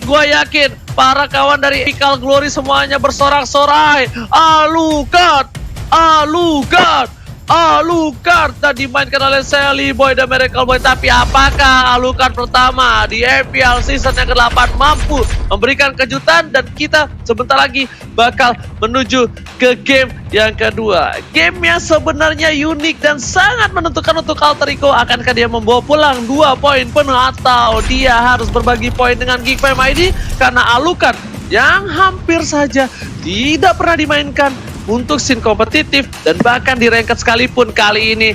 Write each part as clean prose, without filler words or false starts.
Gua yakin para kawan dari Epical Glory semuanya bersorak-sorai. Alucard, Alucard, Alucard dan dimainkan oleh Sally Boy dan Miracle Boy. Tapi apakah Alucard pertama di EPL season yang ke-8 mampu memberikan kejutan, dan kita sebentar lagi bakal menuju ke game yang kedua. Game yang sebenarnya unik dan sangat menentukan untuk Alter Ego. Akankah dia membawa pulang 2 poin penuh atau dia harus berbagi poin dengan Geek Fam ID? Karena Alucard yang hampir saja tidak pernah dimainkan untuk scene kompetitif dan bahkan di ranked sekalipun, kali ini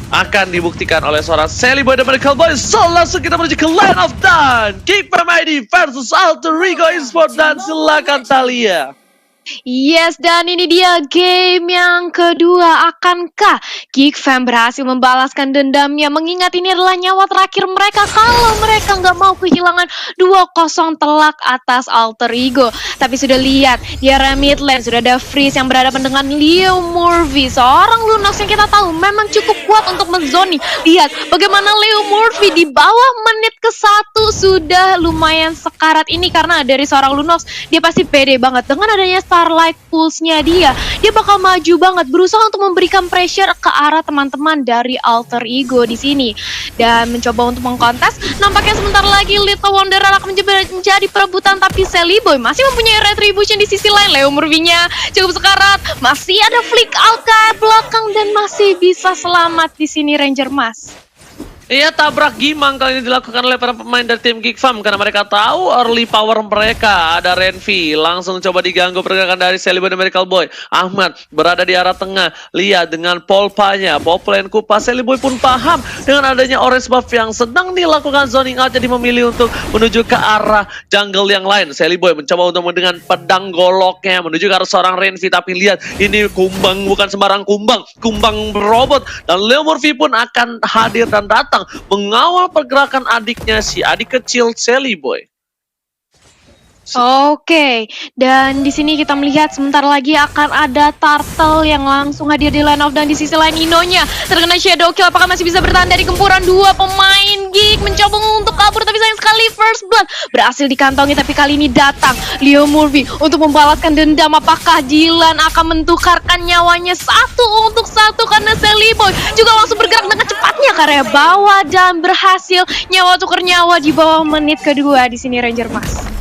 akan dibuktikan oleh seorang Sally Boy dan Miracle Boy. So langsung kita menuju ke Land of Dawn, Geek Fam ID versus Alter Ego Esports, dan silakan Thalia. Yes, dan ini dia game yang kedua. Akankah Geek Fam berhasil membalaskan dendamnya? Mengingat ini adalah nyawa terakhir mereka kalau mereka nggak mau kehilangan 2-0 telak atas Alter Ego. Tapi sudah lihat, di area mid lane sudah ada Freeze yang berhadapan dengan Leo Murphy, seorang Lunox yang kita tahu memang cukup kuat untuk menzoni. Lihat bagaimana Leo Murphy di bawah menit ke-1 sudah lumayan sekarat ini, karena dari seorang Lunox dia pasti pede banget dengan adanya Starlight Pulse-nya dia bakal maju banget, berusaha untuk memberikan pressure ke arah teman-teman dari Alter Ego di sini dan mencoba untuk mengkontes. Nampaknya sebentar lagi Little Wanderer akan menjadi perebutan, tapi Sally Boy masih mempunyai retribution di sisi lain. Leo Murphy-nya cukup sekarat, masih ada flick out ke belakang dan masih bisa selamat di sini Ranger Mas. Iya, tabrak gimang kali ini dilakukan oleh para pemain dari tim Geek Fam karena mereka tahu early power mereka. Ada Renvi langsung coba diganggu pergerakan dari Sally Boy dan Miracle Boy. Ahmad berada di arah tengah. Lihat dengan polpanya, Poplen Kupas. Sally Boy pun paham dengan adanya orange buff yang sedang dilakukan zoning out, jadi memilih untuk menuju ke arah jungle yang lain. Sally Boy mencoba untuk dengan pedang goloknya menuju ke arah seorang Renvi, tapi lihat ini kumbang, bukan sembarang kumbang, kumbang robot, dan Leo Murphy pun akan hadir dan datang mengawal pergerakan adiknya, si adik kecil Sally Boy. Oke, dan di sini kita melihat sebentar lagi akan ada Turtle yang langsung hadir di line of, dan di sisi lain Inonya terkena shadow kill. Apakah masih bisa bertahan dari gempuran dua pemain Geek? Mencoba untuk kabur, tapi sayang sekali first blood berhasil dikantongi, tapi kali ini datang Leo Murphy untuk membalaskan dendam. Apakah Jilan akan mentukarkan nyawanya 1-1 karena Sally Boy juga langsung bergerak dengan cepatnya ke area bawah dan berhasil nyawa tukar nyawa di bawah menit kedua di sini Ranger Mas.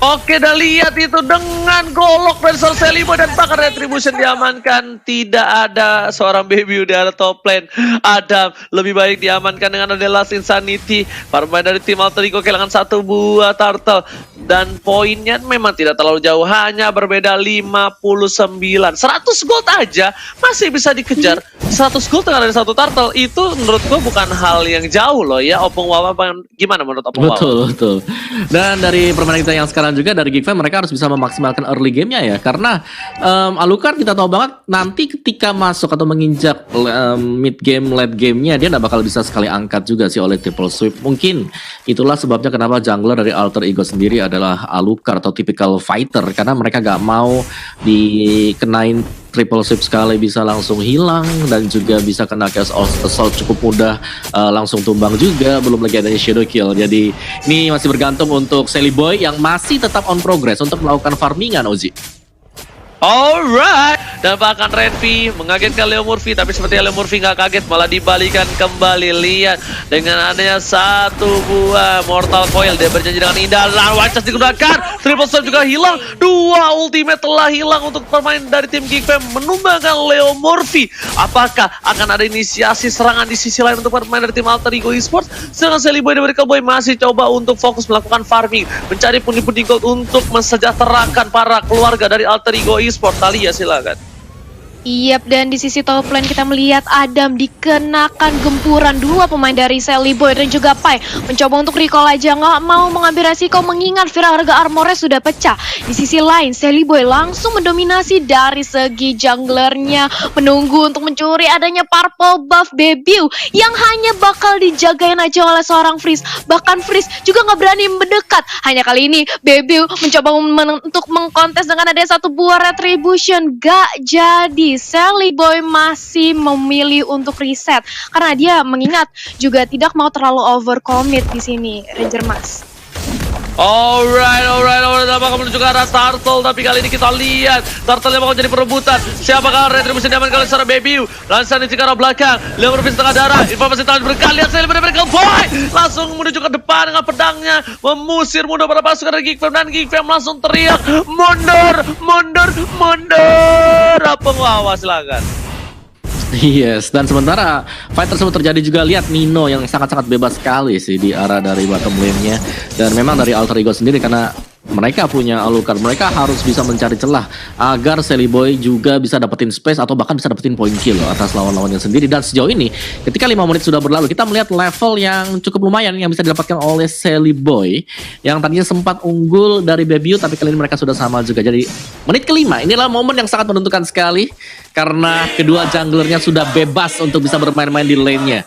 Oke, dah lihat itu dengan golok dari seorang Sally Boy dan bahkan retribution diamankan. Tidak ada seorang baby di arah top lane. Adam lebih baik diamankan dengan ada Last Insanity. Para pemain dari tim Alter Ego kehilangan 1 buah turtle. Dan poinnya memang tidak terlalu jauh, hanya berbeda 59. 100 gold aja masih bisa dikejar. 100 gold dengan ada 1 turtle itu menurut gue bukan hal yang jauh loh ya. Opung Wawa gimana menurut Opung Wawa? Betul. Dan dari permainan kita yang sekarang juga dari Geek Fam, mereka harus bisa memaksimalkan early gamenya ya, karena Alucard kita tahu banget nanti ketika masuk atau menginjak mid game, late gamenya dia tidak bakal bisa sekali angkat juga sih oleh triple sweep. Mungkin itulah sebabnya kenapa jungler dari Alter Ego sendiri adalah Alucard atau typical fighter, karena mereka gak mau dikenain triple sweep sekali bisa langsung hilang, dan juga bisa kena chaos assault cukup mudah langsung tumbang juga, belum lagi adanya shadow kill. Jadi ini masih bergantung untuk Sally Boy yang masih tetap on progress untuk melakukan farmingan, Ozi. Alright, dan bahkan Renvi mengagetkan Leo Murphy, tapi sepertinya Leo Murphy nggak kaget, malah dibalikan kembali. Lihat dengan adanya 1 buah Mortal Coil, dia berjanji dengan indah, dan White Chest digunakan, triple swipe juga hilang, 2 ultimate telah hilang untuk pemain dari tim Geek Fam, menumbangkan Leo Murphy. Apakah akan ada inisiasi serangan di sisi lain untuk pemain dari tim Alter Ego Esports? Sedangkan Sally Boy dan Miracle Boy masih coba untuk fokus melakukan farming, mencari pundi-pundi gold untuk mensejahterakan para keluarga dari Alter Ego Esports. Thalia silakan. Yap, dan di sisi top lane kita melihat Adam dikenakan gempuran 2 pemain dari Sally Boy dan juga Pai mencoba untuk recall aja, nggak mau mengambil resiko mengingat harga armornya sudah pecah. Di sisi lain Sally Boy langsung mendominasi dari segi junglernya, menunggu untuk mencuri adanya purple buff Bebiu yang hanya bakal dijagain aja oleh seorang Freeze. Bahkan Freeze juga nggak berani mendekat. Hanya kali ini Bebiu mencoba untuk mengkontes dengan ada 1 buah retribution, gak jadi. Sally Boy masih memilih untuk reset karena dia mengingat juga tidak mau terlalu overcommit di sini Ranger Mas. Alright. Apakah menuju ke arah Turtle? Tapi kali ini kita lihat Turtle yang bakal jadi perebutan. Siapakah Retribution diamankan oleh seorang Baby? Lansanya di arah belakang. Lihat berpis tengah darah. Informasi tangan berkali. Lihat saya benar-benar Boy. Langsung menuju ke depan dengan pedangnya. Memusir mundur para pasukan dari Geek Fam. Dan Geek Fam langsung teriak. Mundur. Apa wow, silakan. Yes, dan sementara fight tersebut terjadi juga, lihat Nino yang sangat-sangat bebas sekali sih di arah dari bottom lane-nya. Dan memang dari Alter Ego sendiri, karena mereka punya Alucard, mereka harus bisa mencari celah agar Sally Boy juga bisa dapetin space atau bahkan bisa dapetin point kill atas lawan-lawannya sendiri. Dan sejauh ini ketika 5 menit sudah berlalu, kita melihat level yang cukup lumayan yang bisa didapatkan oleh Sally Boy yang tadinya sempat unggul dari Baby, tapi kali ini mereka sudah sama juga. Jadi menit kelima inilah momen yang sangat menentukan sekali karena kedua junglernya sudah bebas untuk bisa bermain-main di lane-nya.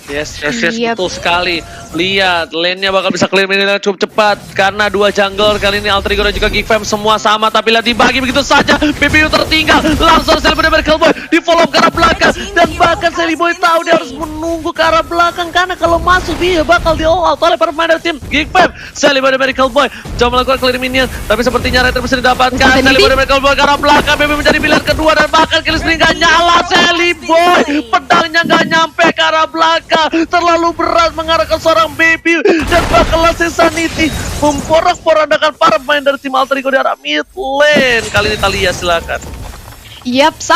Yes, betul sekali. Lihat, lane-nya bakal bisa clear dengan cukup cepat karena dua jungle kali ini Alter Ego dan juga Geek Fam semua sama, tapi lihat dibagi begitu saja. BBU tertinggal, langsung Sally Boy dan Miracle Boy di follow ke arah belakang, dan bahkan Sally Boy tahu dia harus menunggu ke arah belakang karena kalau masuk dia bakal di all out oleh para pemain dari tim Geek Fam. Sally Boy dan Miracle Boy coba melakukan clear minion, tapi sepertinya Retro bisa didapatkan. Sally Boy dan Miracle Boy ke arah belakang, BBU menjadi pilihan kedua dan bahkan kill streak nggak nyala. Sally Boy pedangnya nggak nyampe ke arah belakang, terlalu berat mengarahkan seorang Baby, dan bakal Sanity memporak-porandakan para pemain dari tim Alter Ego di arah mid lane. Kali ini Talia silakan. Yap, 1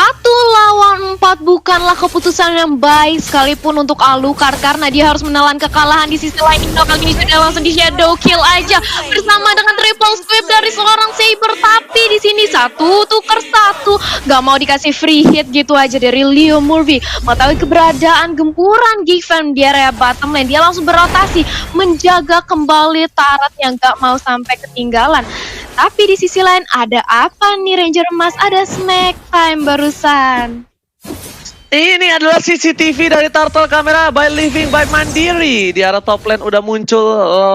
lawan 4 bukanlah keputusan yang baik sekalipun untuk Alucard karena dia harus menelan kekalahan. Di sisi lain Nino kali ini sudah langsung di shadow kill aja bersama dengan triple sweep dari seorang Saber, tapi di sini 1 tuker 1 gak mau dikasih free hit gitu aja dari Leo Murphy. Mengetahui keberadaan gempuran Geek Fam di area bottom lane, dia langsung berotasi menjaga kembali Tarat yang gak mau sampai ketinggalan. Tapi di sisi lain ada apa nih Ranger Emas? Ada smack time barusan. Ini adalah CCTV dari Turtle Camera by Living by Mandiri. Di arah top lane udah muncul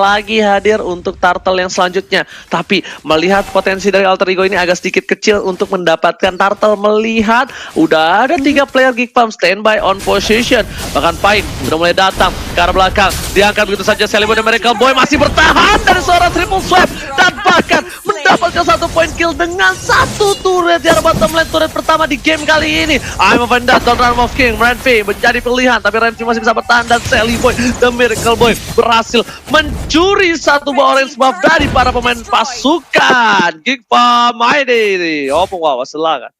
lagi hadir untuk Turtle yang selanjutnya. Tapi melihat potensi dari Alter Ego ini agak sedikit kecil untuk mendapatkan Turtle. Melihat udah ada 3 player Geek Fam standby on position. Bahkan Pain udah mulai datang ke arah belakang. Diangkat begitu saja Sally Boy dan Miracle Boy masih bertahan dari seorang triple swipe. Dan bahkan mendapatkan 1 point kill dengan 1 turret di arah bottom lane. Turret pertama di game kali ini. I'm a Vendor Realm of King, Renvi menjadi pilihan, tapi Renvi masih bisa bertahan dan Sally Boy dan Miracle Boy berhasil mencuri 1 buah orange buff dari para pemain pasukan Geek Fam ID. Opung wow, silakan.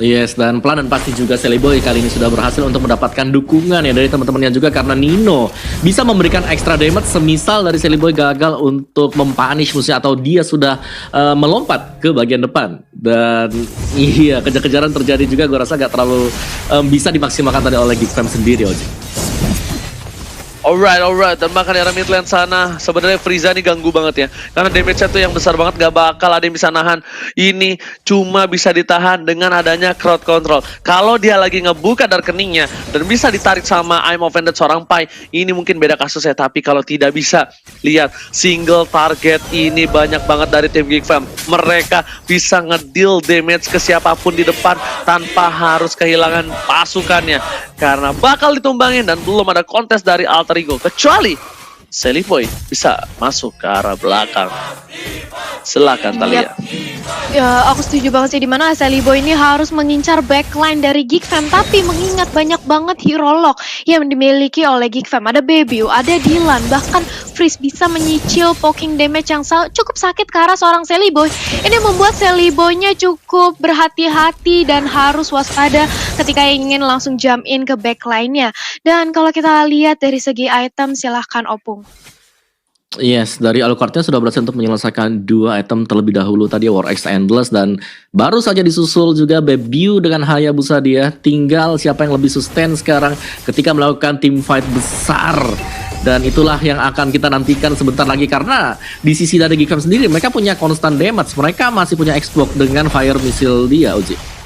Yes, dan pelan dan pasti juga Sally Boy kali ini sudah berhasil untuk mendapatkan dukungan ya dari teman-temannya juga, karena Nino bisa memberikan extra damage semisal dari Sally Boy gagal untuk mempunish musuhnya atau dia sudah melompat ke bagian depan. Dan iya, kejar-kejaran terjadi juga, gue rasa gak terlalu bisa dimaksimalkan tadi oleh Geek Fam sendiri, Oji. Alright, dan bahkan di arah mid lane sana sebenarnya Frieza nih ganggu banget ya, karena damage-nya tuh yang besar banget, gak bakal ada yang bisa nahan. Ini cuma bisa ditahan dengan adanya crowd control. Kalau dia lagi ngebuka dari keningnya dan bisa ditarik sama I'm Offended seorang Pai, ini mungkin beda kasusnya. Tapi kalau tidak bisa, lihat single target ini banyak banget dari tim Geek Fam. Mereka bisa ngedeal damage ke siapapun di depan tanpa harus kehilangan pasukannya, karena bakal ditumbangin dan belum ada kontes dari Alter Ego kecuali Sally Boy bisa masuk ke arah belakang. Silakan Talia. Ya, aku setuju banget sih, dimana Sally Boy ini harus mengincar backline dari Geek Fam, tapi mengingat banyak banget hero lock yang dimiliki oleh Geek Fam. Ada Baby, ada Dylan, bahkan Freeze bisa menyicil poking damage yang cukup sakit ke arah seorang Sally Boy. Ini membuat Sally Boy-nya cukup berhati-hati dan harus waspada ketika ingin langsung jump in ke backline-nya. Dan kalau kita lihat dari segi item, silahkan Opung. Yes, dari Alucardnya sudah berhasil untuk menyelesaikan 2 item terlebih dahulu tadi, War X Endless, dan baru saja disusul juga Baby dengan Hayabusa dia. Tinggal siapa yang lebih sustain sekarang ketika melakukan team fight besar. Dan itulah yang akan kita nantikan sebentar lagi, karena di sisi dari Geek Fam sendiri mereka punya constant damage. Mereka masih punya Xbox dengan Fire Missile dia, Uji.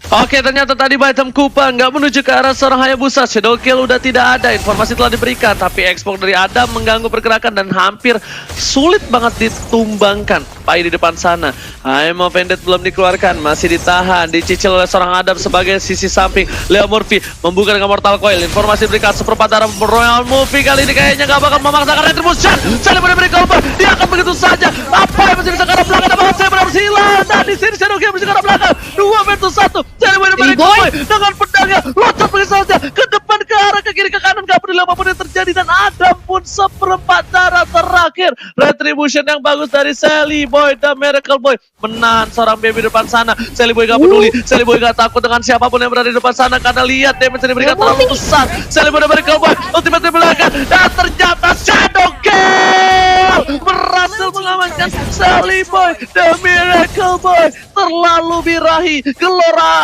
Oke, ternyata tadi item Kupang nggak menuju ke arah seorang Hayabusa. Shadow Kill udah tidak ada, informasi telah diberikan, tapi Xbox dari Adam mengganggu pergerakan dan hampir sulit banget ditumbangkan ID di depan sana. I'm offended belum dikeluarkan, masih ditahan, dicicil oleh seorang Adam sebagai sisi samping. Leo Murphy membuka dengan Mortal Coil. Informasi berikan seperempat darah Royal Murphy kali ini kayaknya gak bakal memaksakan Retribution. Saya benar-benar Colbert, dia akan begitu saja. Apa yang masih bisa ke arah belakang? Apakah saya benar hilang? Dan di sini Shadow King masih ke arah belakang. 2 versus 1. Saya benar-benar Colbert dengan pedangnya loncat begitu saja ke depan, ke arah, ke kiri, ke kanan. Gak peduli apapun yang terjadi, dan Adam pun seperempat darah terakhir. Retribution yang bagus dari Sally Boy dan Miracle Boy menahan seorang baby di depan sana. Sally Boy gak peduli, Sally Boy gak takut dengan siapapun yang berada di depan sana karena lihat damage yang diberikan terlalu besar. Sally Boy dan Miracle Boy ultimate di belakang, dan ternyata Shadow Kill berhasil mengamankan Sally Boy dan Miracle Boy. Terlalu birahi, gelora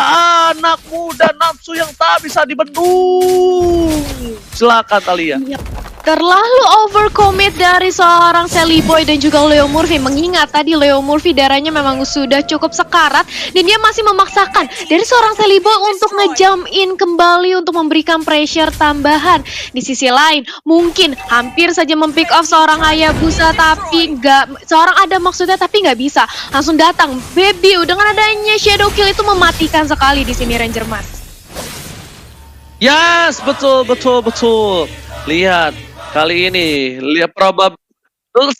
anak muda nafsu yang tak bisa dibendung. Silakan Thalia. Terlalu overcommit dari seorang Sally Boy dan juga Leo Murphy. Mengingat tadi Leo Murphy darahnya memang sudah cukup sekarat, dan dia masih memaksakan dari seorang Sally Boy untuk nge-jump in kembali untuk memberikan pressure tambahan. Di sisi lain mungkin hampir saja mempick off seorang Hayabusa, tapi nggak, seorang Adam maksudnya, tapi nggak bisa. Langsung datang Baby dengan adanya Shadow Kill itu mematikan sekali di sini Ranger Mas. Yes, betul. Lihat kali ini, lihat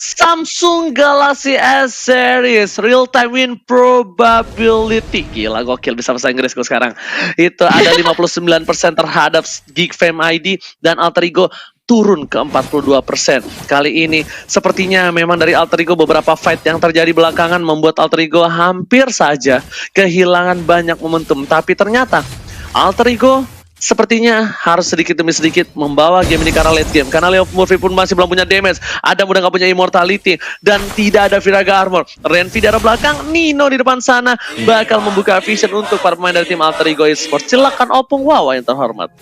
Samsung Galaxy S Series Real Time Win Probability. Gila, gokil bisa bahasa Inggris gue sekarang. Itu ada 59% terhadap Geek Fam ID, dan Alter Ego turun ke 42%. Kali ini sepertinya memang dari Alter Ego beberapa fight yang terjadi belakangan membuat Alter Ego hampir saja kehilangan banyak momentum. Tapi ternyata Alter Ego sepertinya harus sedikit demi sedikit membawa game ini ke arah late game. Karena Leo Murphy pun masih belum punya damage. Adam udah gak punya immortality. Dan tidak ada Viraga Armor. Renvi di arah belakang. Nino di depan sana bakal membuka vision untuk para pemain dari tim Alter Ego Esports. Silakan Opung Wawa yang terhormat.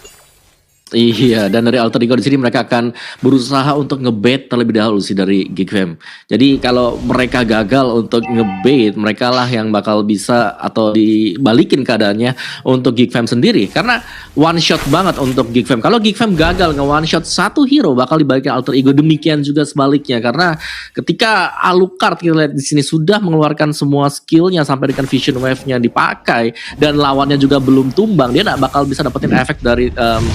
Iya, dan dari Alter Ego di sini mereka akan berusaha untuk ngebait terlebih dahulu sih dari Geek Fam. Jadi kalau mereka gagal untuk ngebait, mereka lah yang bakal bisa atau dibalikin keadaannya untuk Geek Fam sendiri. Karena one shot banget untuk Geek Fam. Kalau Geek Fam gagal nge-one shot satu hero, bakal dibalikin Alter Ego. Demikian juga sebaliknya. Karena ketika Alucard kita lihat di sini sudah mengeluarkan semua skillnya sampai dengan Vision Wave-nya dipakai, dan lawannya juga belum tumbang, dia gak bakal bisa dapetin efek dari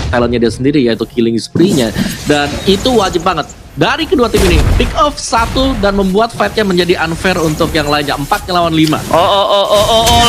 talentnya dia sendiri, yaitu killing spree-nya. Dan itu wajib banget dari kedua tim ini pick off satu dan membuat fight-nya menjadi unfair untuk yang lainnya. 4 lawan 5.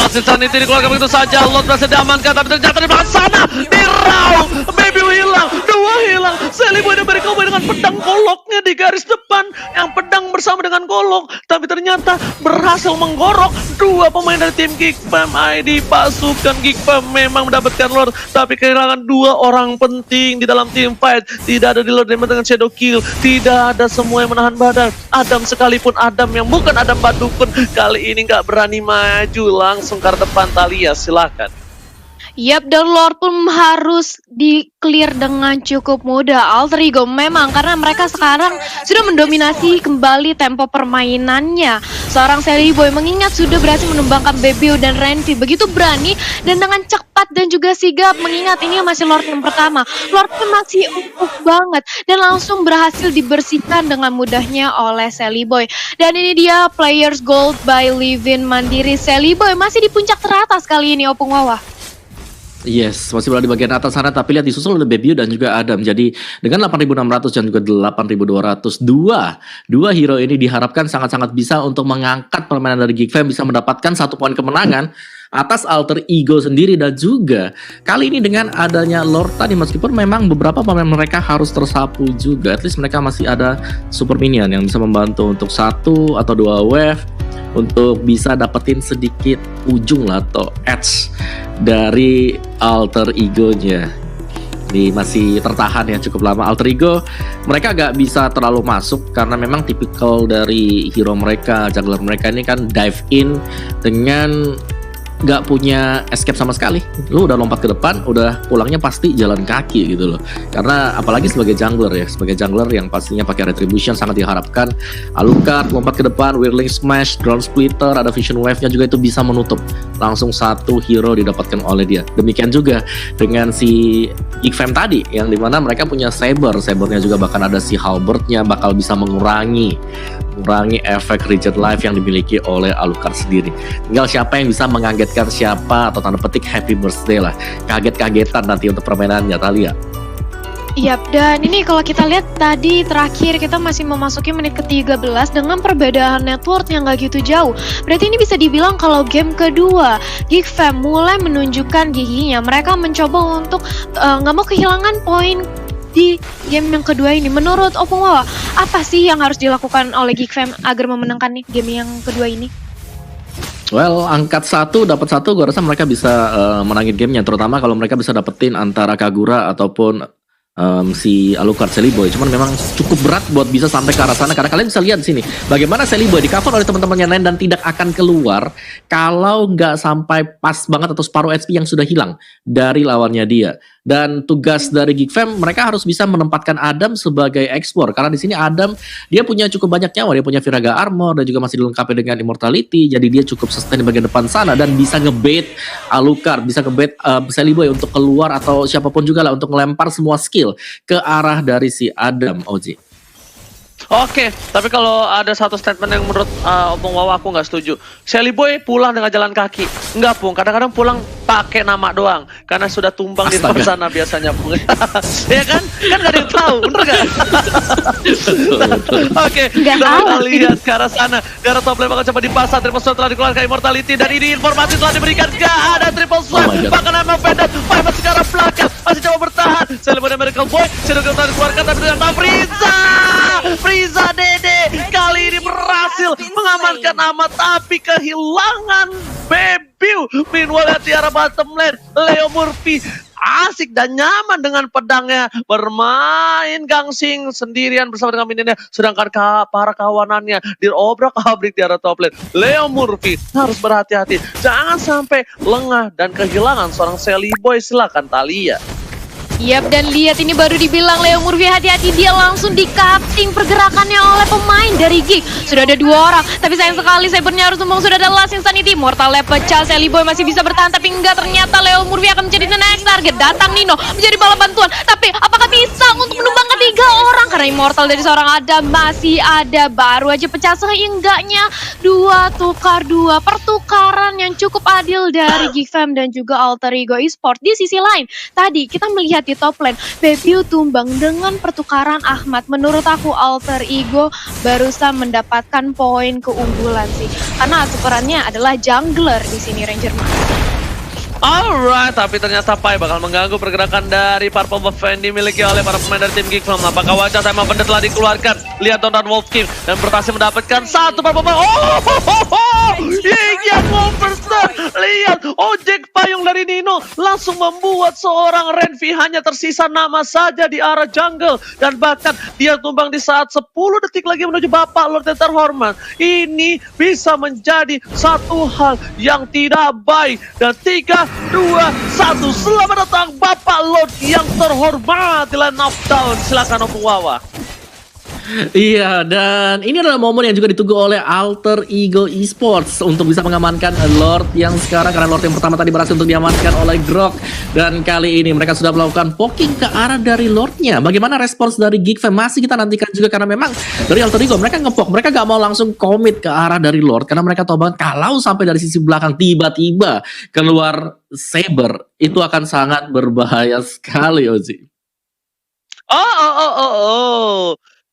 Langsung Sanity dikeluarkan begitu saja. Lot berhasil diamankan, tapi ternyata di belakang sana dirau. Baby hilang, 2 hilang. Sally Boy dan Miracle Boy dengan pedang goloknya di garis depan, yang pedang bersama dengan golok, tapi ternyata berhasil menggorok 2 pemain dari tim Geek Fam ID. Pasukan Geek Fam memang mendapatkan Lord, tapi kehilangan 2 orang penting di dalam tim fight. Tidak ada di Lord dengan Shadow Kill, tidak ada semua yang menahan badan. Adam sekalipun, Adam yang bukan Adam Badukun, kali ini nggak berani maju, langsung ke depan. Thalia, silakan. Yap, dan Lord pun harus di-clear dengan cukup mudah. Alter Ego memang karena mereka sekarang sudah mendominasi kembali tempo permainannya. Seorang Sally Boy mengingat sudah berhasil menumbangkan Bebeo dan Renvi begitu berani dan dengan cepat dan juga sigap, mengingat ini masih Lord yang pertama. Lord pun masih empuk banget dan langsung berhasil dibersihkan dengan mudahnya oleh Sally Boy. Dan ini dia Players Gold by Livin Mandiri. Sally Boy masih di puncak teratas kali ini, Opung Wawa. Yes, masih berada di bagian atas sana, tapi lihat disusul oleh Bebio dan juga Adam. Jadi dengan 8.600 dan juga 8.200, dua hero ini diharapkan sangat-sangat bisa untuk mengangkat permainan dari Geek Fam, bisa mendapatkan 1 poin kemenangan atas Alter Ego sendiri. Dan juga kali ini dengan adanya Lord tadi, meskipun memang beberapa pemain mereka harus tersapu juga, at least mereka masih ada super minion yang bisa membantu untuk 1 atau 2 wave untuk bisa dapetin sedikit ujung lah atau edge dari Alter Ego-nya. Ini masih tertahan ya cukup lama. Alter Ego mereka gak bisa terlalu masuk karena memang tipikal dari hero mereka, jungler mereka ini kan dive in dengan gak punya escape sama sekali. Lu udah lompat ke depan, udah pulangnya pasti jalan kaki gitu loh. Karena apalagi sebagai jungler ya, sebagai jungler yang pastinya pakai retribution sangat diharapkan Alucard lompat ke depan, Whirling Smash, Ground Splitter, ada Vision Wave-nya juga itu bisa menutup. Langsung 1 hero didapatkan oleh dia. Demikian juga dengan si Geek Fam tadi, yang dimana mereka punya Saber, Sabernya juga bahkan ada si Halberd-nya bakal bisa mengurangi mengurangi efek reject life yang dimiliki oleh Alucard sendiri. Tinggal siapa yang bisa mengagetkan siapa, atau tanda petik happy birthday lah, kaget-kagetan nanti untuk permainannya, Thalia. Yap, dan ini kalau kita lihat tadi terakhir kita masih memasuki menit ke-13 dengan perbedaan network yang gak gitu jauh. Berarti ini bisa dibilang kalau game kedua Geek Fam mulai menunjukkan giginya. Mereka mencoba untuk gak mau kehilangan poin di game yang kedua ini. Menurut Opung Wawa, apa sih yang harus dilakukan oleh Geek Fam agar memenangkan nih game yang kedua ini? Well, angkat satu dapat satu, gue rasa mereka bisa menangin gamenya. Terutama kalau mereka bisa dapetin antara Kagura ataupun si Alucard Sally Boy. Cuman memang cukup berat buat bisa sampai ke arah sana, karena kalian bisa lihat di sini bagaimana Sally Boy di cover oleh teman-temannya lain dan tidak akan keluar kalau nggak sampai pas banget atau separuh HP yang sudah hilang dari lawannya dia. Dan tugas dari Geek Fam, mereka harus bisa menempatkan Adam sebagai explore, karena di sini Adam dia punya cukup banyak nyawa, dia punya Viraga Armor dan juga masih dilengkapi dengan Immortality, jadi dia cukup sustain di bagian depan sana dan bisa ngebait Alucard, bisa ngebait Sally Boy untuk keluar atau siapapun juga lah untuk melempar semua skill ke arah dari si Adam, Oji. Oke, tapi kalau ada satu statement yang menurut Opung Wawa aku nggak setuju. Sally Boy pulang dengan jalan kaki. Enggak, Pung. Kadang-kadang pulang pakai nama doang. Karena sudah tumbang di depan sana biasanya, Pung. Ya kan? Kan nggak ada yang tahu, bener nggak? Oke, kita akan lihat ke arah sana. Di arah top lane bakal coba dipasang. Triple Swipe telah dikeluarkan Immortality. Dan ini informasi telah diberikan. Gak ada Triple Swipe. Bahkan emang Vendor. Five sekarang belakang. Masih coba bertahan. Sally Boy dan Miracle Boy. Shadow telah dikeluarkan. Tapi dengan Frieza Dede kali ini berhasil mengamankan amat, tapi kehilangan Bebiu. Meanwhile di arah bottom lane, Leo Murphy asik dan nyaman dengan pedangnya, bermain gangsing sendirian bersama dengan minionnya, sedangkan para kawanannya diobrak-abrik di arah top lane. Leo Murphy harus berhati-hati, jangan sampai lengah dan kehilangan seorang Sally Boy. Silakan Thalia. Yap, dan lihat ini baru dibilang Leo Murphy hati-hati, dia langsung di-cutting pergerakannya oleh pemain dari Geek. Sudah ada 2 orang, tapi sayang sekali Sabernya harus tumbang. Sudah ada Last Insanity, Mortalnya pecah, Sally Boy masih bisa bertahan, tapi enggak, ternyata Leo Murphy akan menjadi the next target. Datang Nino menjadi bala bantuan, tapi apakah bisa untuk menumbangkan 3 orang? Karena Immortal dari seorang Adam masih ada, baru aja pecah, seenggaknya 2 tukar 2, pertukaran yang cukup adil dari Geek Fam dan juga Alter Ego Esports. Di sisi lain, tadi kita melihat di top lane, Bebiu tumbang dengan pertukaran Ahmad. Menurut aku Alter Ego barusan mendapatkan poin keunggulan sih, karena tukerannya adalah jungler di sini, Ranger Mas. Alright, tapi ternyata Pai bakal mengganggu pergerakan dari Purple Buff yang dimiliki oleh para pemain dari tim Geek Fam. Apakah wajah Time Bender telah dikeluarkan? Lihat Don Wolf King dan berhasil mendapatkan 1 Purple Buff. Yang Monster. Lihat, ojek payung dari Nino langsung membuat seorang Renvi hanya tersisa nama saja di arah jungle. Dan bahkan dia tumbang di saat 10 detik lagi menuju Bapak Lord yang terhormat. Ini bisa menjadi satu hal yang tidak baik. Dan 3, 2, 1, selamat datang Bapak Lord yang terhormat di line knockdown. Silakan Opung Wawa. Iya, dan ini adalah momen yang juga ditunggu oleh Alter Ego Esports untuk bisa mengamankan Lord yang sekarang, karena Lord yang pertama tadi berhasil untuk diamankan oleh Grok. Dan kali ini mereka sudah melakukan poking ke arah dari Lordnya. Bagaimana respons dari Geek Fam masih kita nantikan juga, karena memang dari Alter Ego mereka ngepok, mereka gak mau langsung komit ke arah dari Lord, karena mereka tahu banget kalau sampai dari sisi belakang tiba-tiba keluar Saber, itu akan sangat berbahaya sekali, Ozi.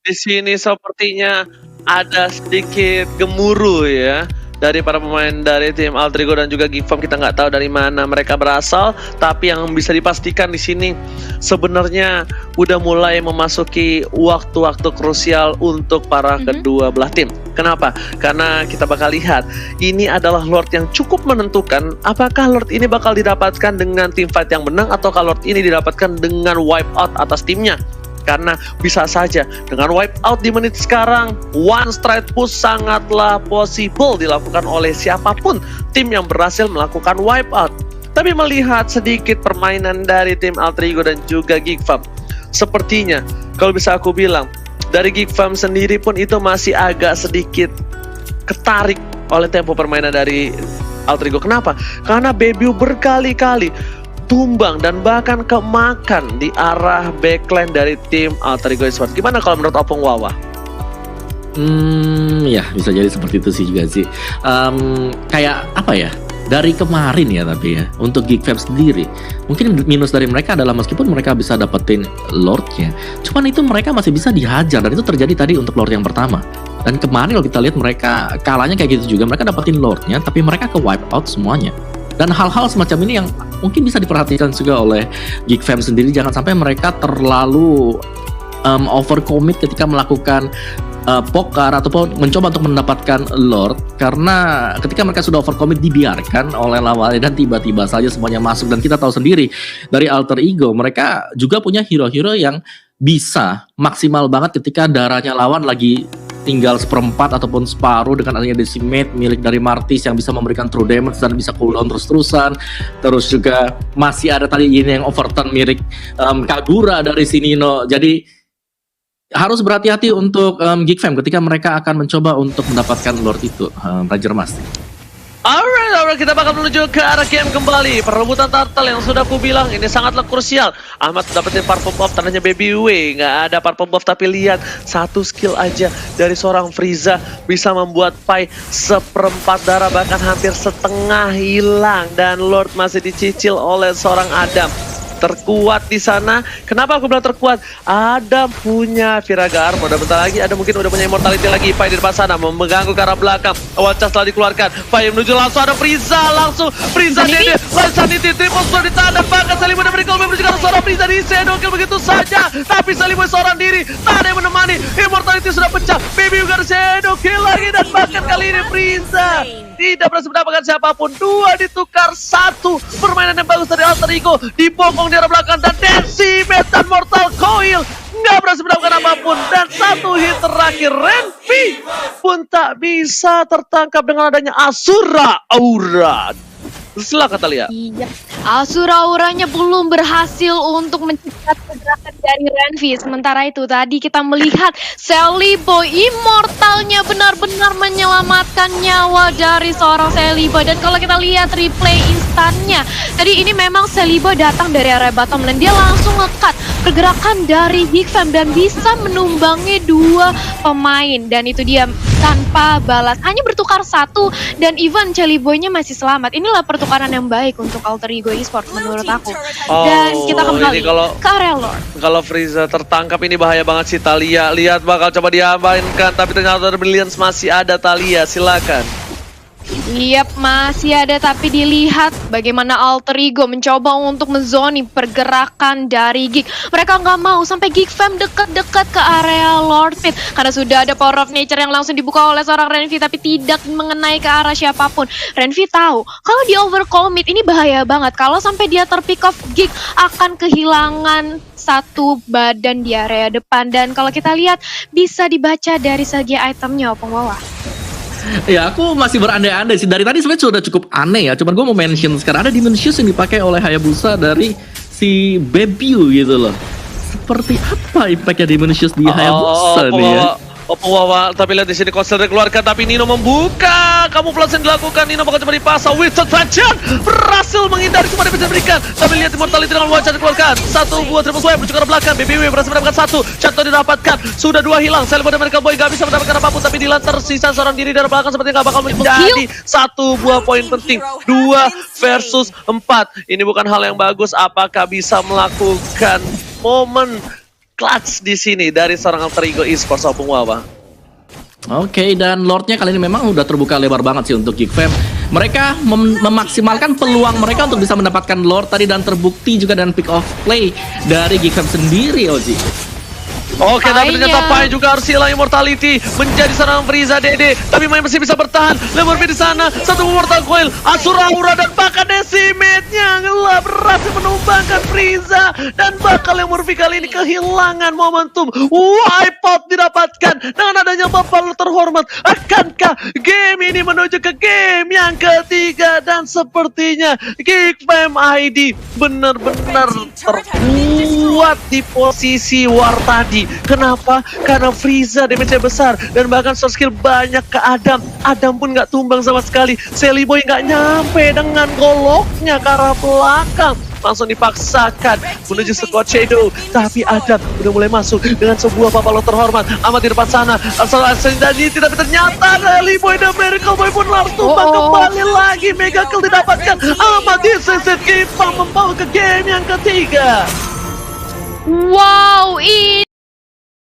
Di sini sepertinya ada sedikit gemuruh ya dari para pemain dari tim Alter Ego dan juga Geek Fam. Kita nggak tahu dari mana mereka berasal, tapi yang bisa dipastikan di sini sebenarnya udah mulai memasuki waktu-waktu krusial untuk para kedua belah tim. Kenapa? Karena kita bakal lihat ini adalah Lord yang cukup menentukan apakah Lord ini bakal didapatkan dengan tim fight yang menang ataukah Lord ini didapatkan dengan wipe out atas timnya. Karena bisa saja dengan wipe out di menit sekarang, one straight push sangatlah possible dilakukan oleh siapapun tim yang berhasil melakukan wipe out. Tapi melihat sedikit permainan dari tim Alter Ego dan juga Geek Fam, sepertinya kalau bisa aku bilang dari Geek Fam sendiri pun itu masih agak sedikit ketarik oleh tempo permainan dari Alter Ego. Kenapa? Karena Bebiu berkali-kali tumbang dan bahkan kemakan di arah backline dari tim Alter Ego Esports. Gimana kalau menurut Opung Wawa? Ya bisa jadi seperti itu sih juga sih. Kayak apa ya? Dari kemarin ya tapi ya untuk Geek Fam sendiri mungkin minus dari mereka adalah meskipun mereka bisa dapetin Lordnya, cuman itu mereka masih bisa dihajar dan itu terjadi tadi untuk Lord yang pertama. Dan kemarin kalau kita lihat mereka kalahnya kayak gitu juga, mereka dapetin Lordnya tapi mereka ke wipe out semuanya. Dan hal-hal semacam ini yang mungkin bisa diperhatikan juga oleh Geek Fam sendiri, jangan sampai mereka terlalu overcommit ketika melakukan pokar ataupun mencoba untuk mendapatkan Lord, karena ketika mereka sudah overcommit dibiarkan oleh lawannya dan tiba-tiba saja semuanya masuk. Dan kita tahu sendiri dari Alter Ego mereka juga punya hero-hero yang bisa maksimal banget ketika darahnya lawan lagi tinggal seperempat ataupun separuh dengan adanya Decimate milik dari Martis yang bisa memberikan true damage dan bisa cooldown terus-terusan. Terus juga masih ada tadi ini yang overturn milik Kagura dari Sinino. Jadi harus berhati-hati untuk Geek Fam ketika mereka akan mencoba untuk mendapatkan Lord itu, Ranger Mas. Alright, kita bakal menuju ke arah game kembali. Perebutan turtle yang sudah aku bilang ini sangatlah krusial. Ahmad dapetin parfum buff, tandanya Baby W. Nggak ada parfum buff, tapi lihat satu skill aja dari seorang Frieza bisa membuat Pai seperempat darah, bahkan hampir setengah hilang. Dan Lord masih dicicil oleh seorang Adam. Terkuat di sana. Kenapa aku bilang terkuat? Ada punya Viraga Armor. Udah bentar lagi ada mungkin udah punya Immortality lagi. Pai di depan sana mengganggu ke arah belakang. Awal cas telah dikeluarkan. Pai menuju langsung ada Frieza langsung. Frieza Dede. Sanity Triple sudah ditahan. Bahkan Sally Boy Miracle menuju ke arah seorang Frieza di sedokil begitu saja. Tapi Sally Boy seorang diri. Tak ada yang menemani. Immortality sudah pecah. Baby juga sedokil lagi. Dan bahkan kali ini Frieza tidak berhasil mendapatkan siapapun. Dua ditukar satu. Permainan yang bagus dari Alter Ego. Dibokong di arah belakang dan Decimate dan Mortal Coil nggak berhasil mendapatkan apapun. Dan satu hit terakhir Renvi pun tak bisa tertangkap dengan adanya Asura Aura. Silakan Talia. Iya, Asura Auranya belum berhasil untuk mencegat pergerakan dari Renvi. Sementara itu tadi kita melihat Sally Boy Immortalnya benar-benar menyelamatkan nyawa dari seorang Sally Boy. Dan kalau kita lihat replay instannya, tadi ini memang Sally Boy datang dari area bottom lane. Dia langsung nge-cut pergerakan dari Geek Fam dan bisa menumbangi dua pemain. Dan itu dia tanpa balas, hanya bertukar satu dan even Sally Boy-nya masih selamat. Inilah pertukaran yang baik untuk Alter Ego Esports menurut aku. Dan kita kembali ke area Lord. Kalau Frieza tertangkap ini bahaya banget sih Talia. Lihat bakal coba diamankan, tapi ternyata Brilliance masih ada. Talia, silakan. Yap, masih ada, tapi dilihat bagaimana Alter Ego mencoba untuk menzoni pergerakan dari Geek. Mereka nggak mau sampai Geek Fam dekat-dekat ke area Lord Pit karena sudah ada Power of Nature yang langsung dibuka oleh seorang Renvi, tapi tidak mengenai ke arah siapapun. Renvi tahu kalau dia overcommit ini bahaya banget. Kalau sampai dia terpick off, Geek akan kehilangan satu badan di area depan. Dan kalau kita lihat bisa dibaca dari segi itemnya, Opung Wawa. Ya aku masih berandai-andai sih. Dari tadi sebenarnya sudah cukup aneh ya. Cuman gue mau mention sekarang ada Dimensius yang dipakai oleh Hayabusa dari si Bebiu gitu loh. Seperti apa impactnya Dimensius di Hayabusa nih ya? Opung Wawa, tapi lihat di sini Konser dikeluarkan, tapi Nino membuka. Kamuflase yang dilakukan, Nino bakal coba dipasang. Winston Trajan berhasil menghindari semua defense yang diberikan. Tapi lihat Immortality dengan wajah dikeluarkan. Satu buat triple swipe menuju ke arah belakang. BBW berhasil mendapatkan satu. Contoh didapatkan. Sudah dua hilang. Sally Boy dan Miracle Boy gak bisa mendapatkan apapun. Tapi Dylan tersisa seorang diri dari belakang. Sepertinya gak bakal menjadi satu buah poin penting. 2 versus 4. Ini bukan hal yang bagus. Apakah bisa melakukan momen clutch di sini dari seorang Alter Ego Esports, Opung Wawa? Oke, dan Lordnya kali ini memang udah terbuka lebar banget sih untuk Geek Fam. Mereka memaksimalkan peluang mereka untuk bisa mendapatkan Lord tadi, dan terbukti juga dengan pick off play dari Geek Fam sendiri, Oji. Oke, tapi ternyata Pai juga harus hilang Immortality menjadi seorang Frieza Dede, tapi Mai masih bisa bertahan. Lemurfi di sana, satu Mortal Coil, Asura Aura dan bahkan Decimate-nya ngelap berhasil menumbangkan Frieza, dan bakal Lemurfi kali ini kehilangan momentum. Wipeout didapatkan dengan adanya Bapak terhormat. Akankah game ini menuju ke game yang ketiga? Dan sepertinya Geek Fam ID benar-benar terkuat di posisi war tadi. Kenapa? Karena Frieza damage-nya besar dan bahkan source skill banyak ke Adam. Adam pun nggak tumbang sama sekali. Sally Boy nggak nyampe dengan goloknya ke arah belakang. langsung dipaksakan menuju squad Shadow. Tapi Adam udah mulai masuk dengan sebuah papalo terhormat. Amat di depan sana. Dan ini tidak ternyata Rally Boy dan Miracle Boy pun harus tumbang kembali lagi. Mega kill didapatkan. Amat disisir Giva membawa ke game yang ketiga. Wow, ini